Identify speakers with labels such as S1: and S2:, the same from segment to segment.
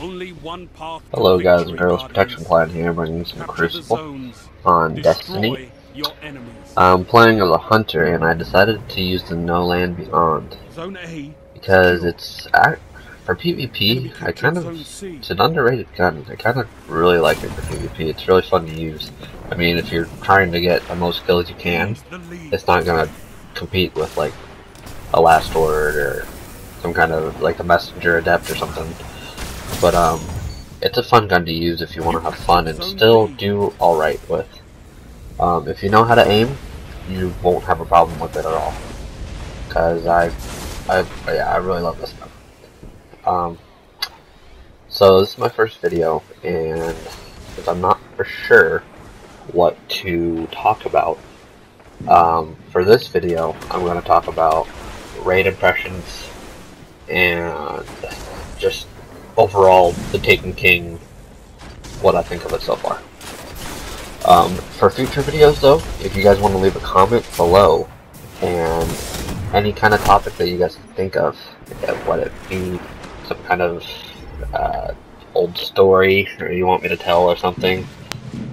S1: Only one path.
S2: Hello guys and girls, Protectionplan here, bringing some Crucible on Destiny. I'm playing as a hunter and I decided to use the No Land Beyond because it's, for PvP, it's an underrated gun. I kind of really like it for PvP. It's really fun to use. I mean, if you're trying to get the most kills you can, it's not going to compete with like a Last Word or some kind of like a Messenger Adept or something. But it's a fun gun to use if you want to have fun and still do alright with. If you know how to aim, you won't have a problem with it at all. Because I really love this gun. So this is my first video, and because I'm not for sure what to talk about, for this video I'm going to talk about raid impressions and just overall the Taken King, what I think of it so far. For future videos though, if you guys want to leave a comment below and any kind of topic that you guys can think of, let it be some kind of old story or you want me to tell or something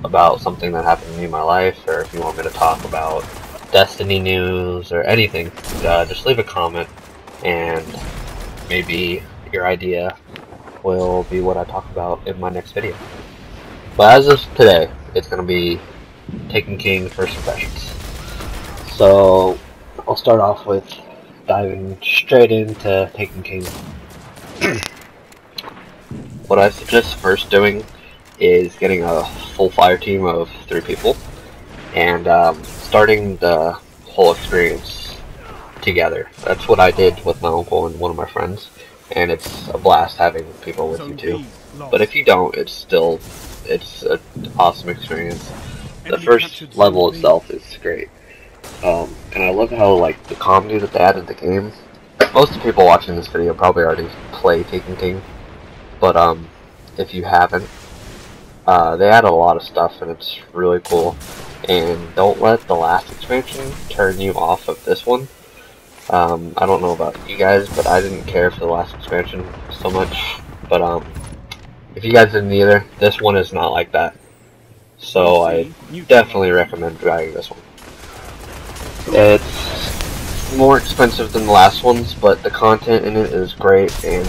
S2: about something that happened to me in my life, or if you want me to talk about Destiny news or anything, just leave a comment and maybe your idea will be what I talk about in my next video. But as of today, it's going to be Taken King first impressions. So I'll start off with diving straight into Taken King. What I suggest first doing is getting a full fire team of 3 people and starting the whole experience together. That's what I did with my uncle and one of my friends, and it's a blast having people with you too. But if you don't, it's an awesome experience. The first level itself is great, and I love how like the comedy that they added in the game. Most of the people watching this video probably already play Taken King, but if you haven't, they add a lot of stuff and it's really cool. And don't let the last expansion turn you off of this one. I don't know about you guys, but I didn't care for the last expansion so much. But if you guys didn't either, this one is not like that. So I definitely recommend trying this one. It's more expensive than the last ones, but the content in it is great, and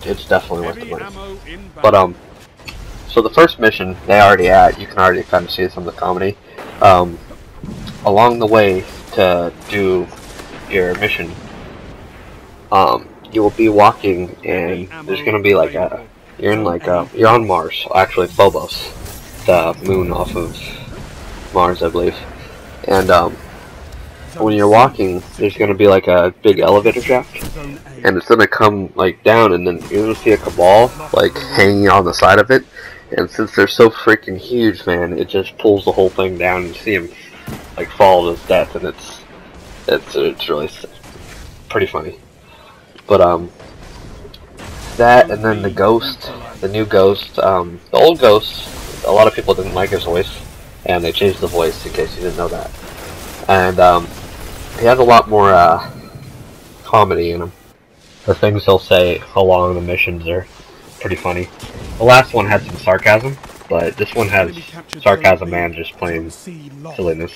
S2: it's definitely worth the money. But so the first mission they already you can already kind of see some of the comedy. Along the way to do your mission, you will be walking, and there's gonna be like you're on Mars, actually Phobos, the moon off of Mars, I believe. And when you're walking, there's gonna be like a big elevator shaft, and it's gonna come like down, and then you're gonna see a cabal like hanging on the side of it. And since they're so freaking huge, man, it just pulls the whole thing down, and you see him like fall to his death, and it's really pretty funny. But that, and then the ghost, the new ghost, the old ghost, a lot of people didn't like his voice, and they changed the voice in case you didn't know that. And he has a lot more comedy in him. The things he'll say along the missions are pretty funny. The last one had some sarcasm, but this one has sarcasm and just plain silliness.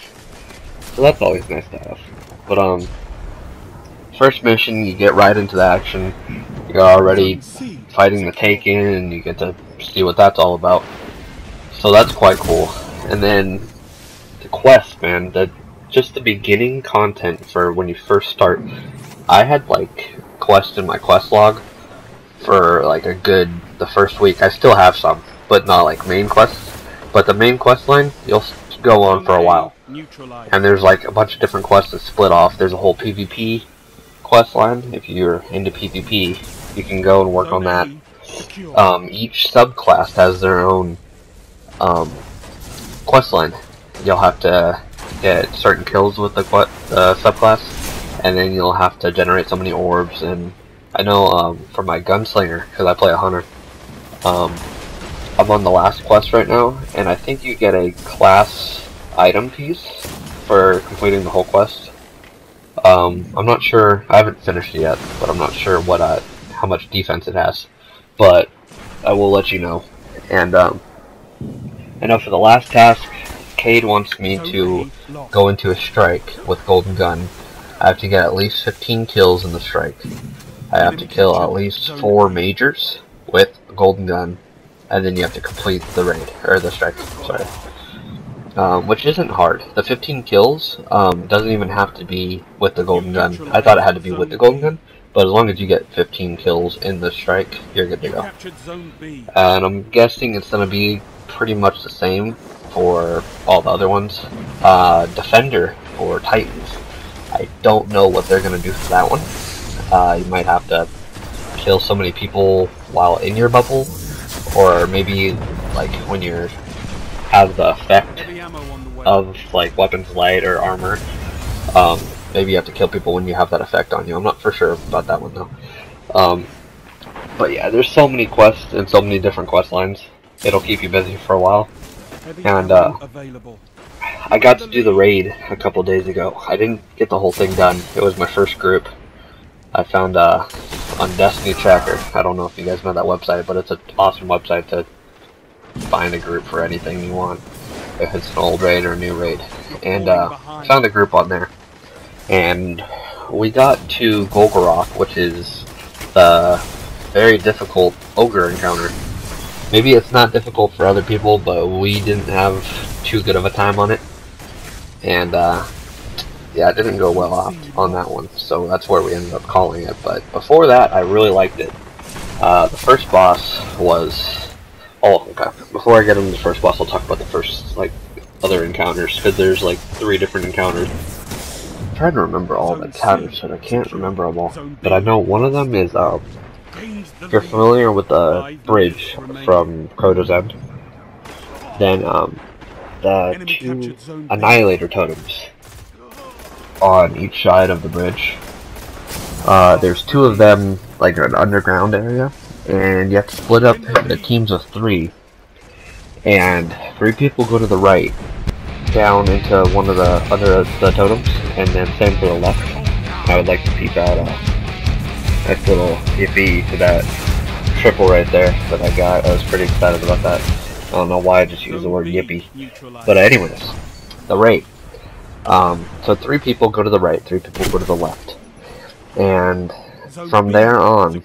S2: So that's always nice to have. But first mission, you get right into the action. You're already fighting the Taken, and you get to see what that's all about. So that's quite cool. And then the quest, man, just the beginning content for when you first start. I had like quests in my quest log for like the first week. I still have some, but not like main quests. But the main quest line, you'll go on for a while. And there's like a bunch of different quests that split off. There's a whole PvP quest line. If you're into PvP, you can go and work on that. Each subclass has their own quest line. You'll have to get certain kills with the subclass, and then you'll have to generate so many orbs. And I know for my gunslinger, because I play a hunter, I'm on the last quest right now, and I think you get a class item piece for completing the whole quest. I'm not sure, I haven't finished it yet, but I'm not sure how much defense it has. But I will let you know. And I know for the last task, Cade wants me to go into a strike with Golden Gun. I have to get at least 15 kills in the strike. I have to kill at least 4 majors with Golden Gun, and then you have to complete the raid, or the strike, sorry. Which isn't hard. The 15 kills doesn't even have to be with the Golden Gun. I thought it had to be with the Golden Gun, but as long as you get 15 kills in the strike, you're good to go. And I'm guessing it's going to be pretty much the same for all the other ones. Defender for Titans. I don't know what they're going to do for that one. You might have to kill so many people while in your bubble, or maybe like when you have the effect of like weapons light or armor. Maybe you have to kill people when you have that effect on you. I'm not for sure about that one though. But yeah, there's so many quests and so many different quest lines. It'll keep you busy for a while. And I got to do the raid a couple days ago. I didn't get the whole thing done. It was my first group. I found on Destiny Tracker. I don't know if you guys know that website, but it's an awesome website to find a group for anything you want, if it's an old raid or a new raid. And found a group on there. And we got to Golgoroth, which is the very difficult ogre encounter. Maybe it's not difficult for other people, but we didn't have too good of a time on it. And yeah, it didn't go well on that one, so that's where we ended up calling it. But before that, I really liked it. The first boss was... Oh, okay. Before I get into the first boss, I'll talk about the first, like, other encounters, because there's, like, 3 different encounters. I'm trying to remember all the encounters, but I can't remember them all. But I know one of them is, if you're familiar with the bridge from Crota's End, then, the 2 Annihilator totems on each side of the bridge. There's 2 of them, like, an underground area, and you have to split up into teams of 3, and 3 people go to the right, down into one of the totems, and then same for the left. I would like to peep out a nice little yippee to that triple right there that I got. I was pretty excited about that. I don't know why I just used the word yippee. But anyways, the raid. So 3 people go to the right, 3 people go to the left. And from there on,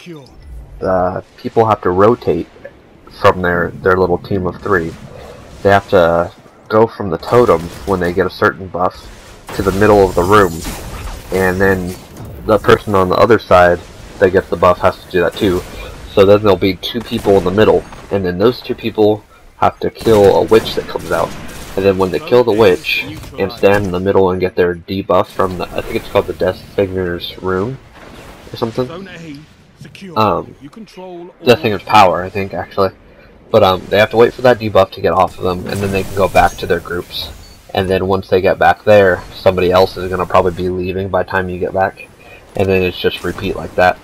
S2: people have to rotate from their little team of 3. They have to go from the totem when they get a certain buff to the middle of the room, and then the person on the other side that gets the buff has to do that too. So then there'll be 2 people in the middle, and then those 2 people have to kill a witch that comes out. And then when they kill the witch and stand in the middle and get their debuff from the, I think it's called the Death Signer's rune or something. Death Signer's power, I think, actually. But they have to wait for that debuff to get off of them, and then they can go back to their groups. And then once they get back there, somebody else is going to probably be leaving by the time you get back. And then it's just repeat like that.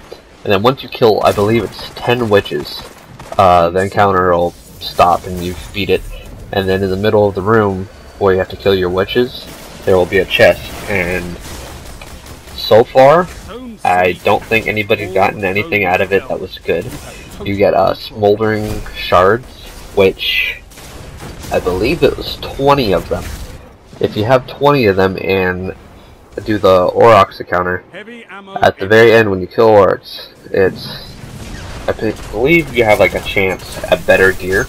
S2: And then once you kill, I believe it's 10 witches, the encounter will stop and you beat it. And then in the middle of the room, where you have to kill your witches, there will be a chest. And so far, I don't think anybody's gotten anything out of it that was good. You get smoldering shards, which I believe it was 20 of them. If you have 20 of them and do the Aurochs encounter, at the very end when you kill Aurochs, I believe you have like a chance at better gear.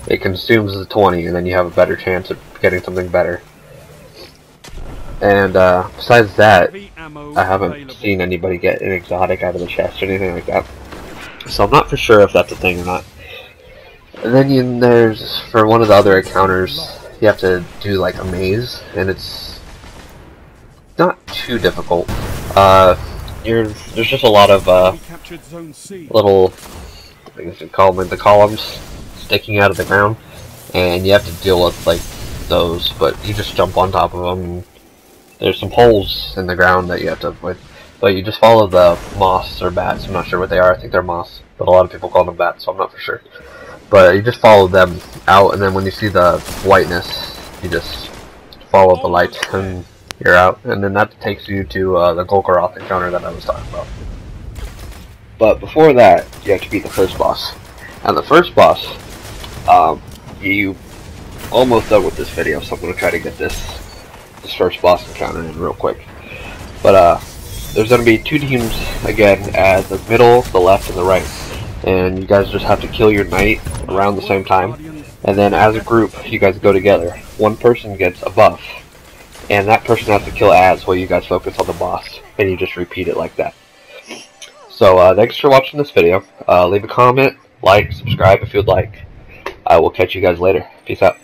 S2: It consumes the 20 and then you have a better chance of getting something better. And besides that, I haven't seen anybody get an exotic out of the chest or anything like that. So I'm not for sure if that's a thing or not. And then there's, for one of the other encounters, you have to do like a maze, and it's not too difficult. There's just a lot of little, I guess you call them the columns, sticking out of the ground, and you have to deal with like those, but you just jump on top of them. And there's some holes in the ground that you have to avoid. But you just follow the moths or bats. I'm not sure what they are. I think they're moths, but a lot of people call them bats, so I'm not for sure. But you just follow them out, and then when you see the whiteness, you just follow the light, and you're out. And then that takes you to the Golgoroth encounter that I was talking about. But before that, you have to beat the first boss. And the first boss, you almost done with this video, so I'm gonna try to get this first boss encounter in real quick. But there's gonna be 2 teams again, at the middle, the left, and the right, and you guys just have to kill your knight around the same time, and then as a group you guys go together. One person gets a buff, and that person has to kill Az while you guys focus on the boss, and you just repeat it like that. So thanks for watching this video. Leave a comment, like, subscribe if you'd like. I will catch you guys later. Peace out.